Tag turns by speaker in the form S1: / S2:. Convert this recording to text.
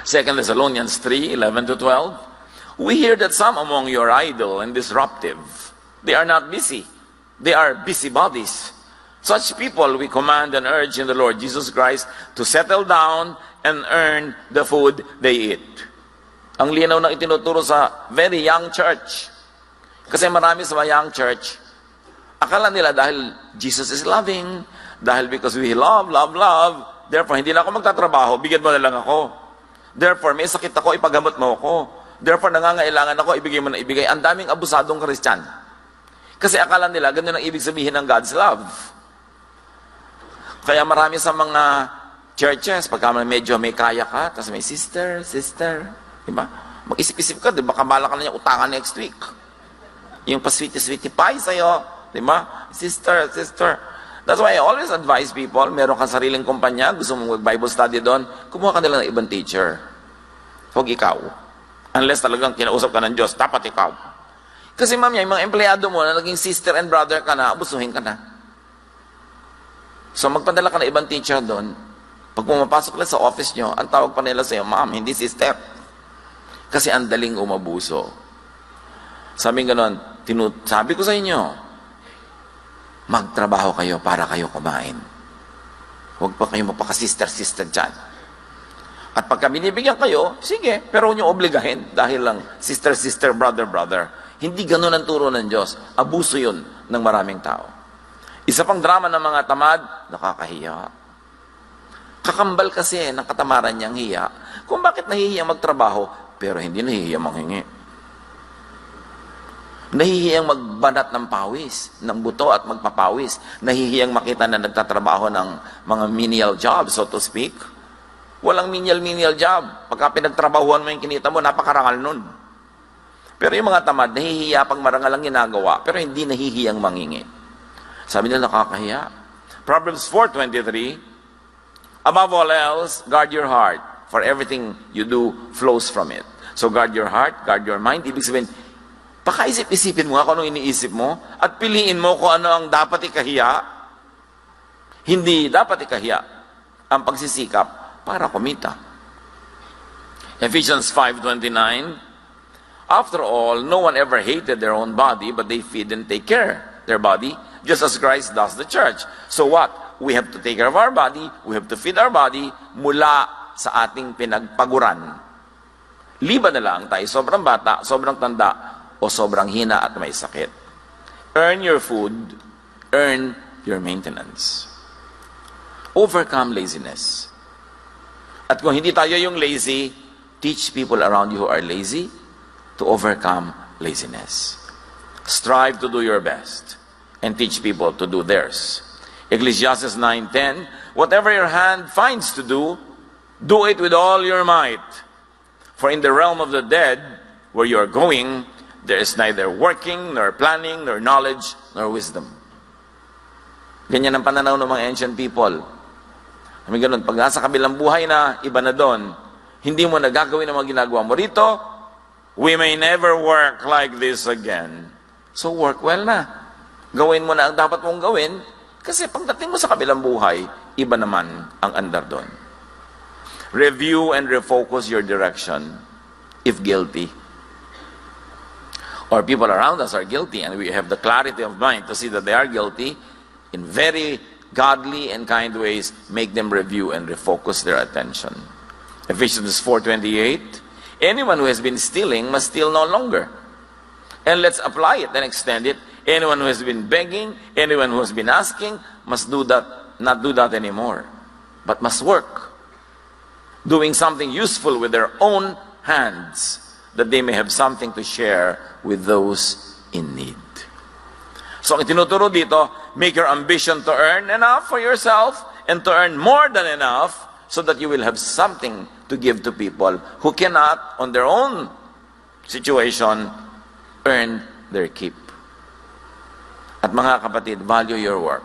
S1: 2 Thessalonians 3:11 to 12. We hear that some among you are idle and disruptive. They are not busy. They are busybodies. Such people we command and urge in the Lord Jesus Christ to settle down and earn the food they eat. Ang linaw na itinuturo sa very young church. Kasi marami sa young church, akala nila dahil Jesus is loving, dahil because we love, therefore hindi na ako magtatrabaho, bigyan mo na lang ako. Therefore, may sakit ako, ipagamot mo ako. Therefore, nangangailangan ako, ibigay mo na ibigay. Ang daming abusadong Christian. Kasi akala nila, ganun ang ibig sabihin ng God's love. Kaya marami sa mga churches, pagka medyo may kaya ka, tapos may sister, diba? Mag-isip-isip ka, diba? Kamala ka na yung utangan next week. Yung pa-sweetie pie sa'yo, diba? Sister. That's why I always advise people, meron kang sariling kumpanya, gusto mong mag-Bible study doon, kumuha ka nila ng ibang teacher. Huwag ikaw. Unless talagang kinausap ka ng Diyos, dapat ikaw. Kasi ma'am, yung mga empleyado mo na naging sister and brother ka na, abusuhin ka na. So magpadala ka ng ibang teacher doon, pag pumapasok na sa office nyo, ang tawag pa nila sa'yo, ma'am, hindi sister. Kasi ang daling umabuso. Sabi ganon, sabi ko sa inyo, magtrabaho kayo para kayo kumain. Huwag pa kayo magpaka-sister dyan. At pagka binibigyan kayo, sige, pero huwag nyo obligahin dahil lang sister, brother. Hindi ganun ang turo ng Diyos. Abuso yun ng maraming tao. Isa pang drama ng mga tamad, nakakahiya. Kakambal kasi ng katamaran niyang hiya kung bakit nahihiya magtrabaho pero hindi nahihiya manghingi. Nahihiyang magbanat ng pawis, ng buto at magpapawis. Nahihiyang makita na nagtatrabaho ng mga menial job, so to speak. Walang menial job. Pagka pinagtrabahuan mo yung kinita mo, napakarangal nun. Pero yung mga tamad, nahihiya pag marangal ang ginagawa, pero hindi nahihiyang mangingi. Sabi nila, nakakahiya. Proverbs 4:23, above all else, guard your heart, for everything you do flows from it. So guard your heart, guard your mind. Ibig sabihin, pakaisip-isipin mo kung anong iniisip mo at piliin mo kung ano ang dapat ikahiya. Hindi dapat ikahiya ang pagsisikap para kumita. Ephesians 5:29, after all, no one ever hated their own body, but they feed and take care their body, just as Christ does the church. So what? We have to take care of our body, we have to feed our body mula sa ating pinagpaguran. Liban na lang tayo sobrang bata, sobrang tanda, o sobrang hina at may sakit. Earn your food, earn your maintenance. Overcome laziness. At kung hindi tayo yung lazy, teach people around you who are lazy to overcome laziness. Strive to do your best and teach people to do theirs. Ecclesiastes 9:10, whatever your hand finds to do, do it with all your might. For in the realm of the dead, where you are going, there is neither working, nor planning, nor knowledge, nor wisdom. Ganyan ang pananaw ng mga ancient people. Kami ganun, pag nasa kabilang buhay na, iba na doon, hindi mo nagagawin ang mga ginagawa mo rito, we may never work like this again. So work well na. Gawin mo na ang dapat mong gawin, kasi pagdating mo sa kabilang buhay, iba naman ang andar doon. Review and refocus your direction, if guilty. Or people around us are guilty, and we have the clarity of mind to see that they are guilty, in very godly and kind ways, make them review and refocus their attention. Ephesians 4:28, anyone who has been stealing must steal no longer. And let's apply it and extend it. Anyone who has been begging, anyone who has been asking, must not do that anymore, but must work, doing something useful with their own hands, that they may have something to share with those in need. So ang tinuturo dito, make your ambition to earn enough for yourself and to earn more than enough so that you will have something to give to people who cannot, on their own situation, earn their keep. At mga kapatid, value your work.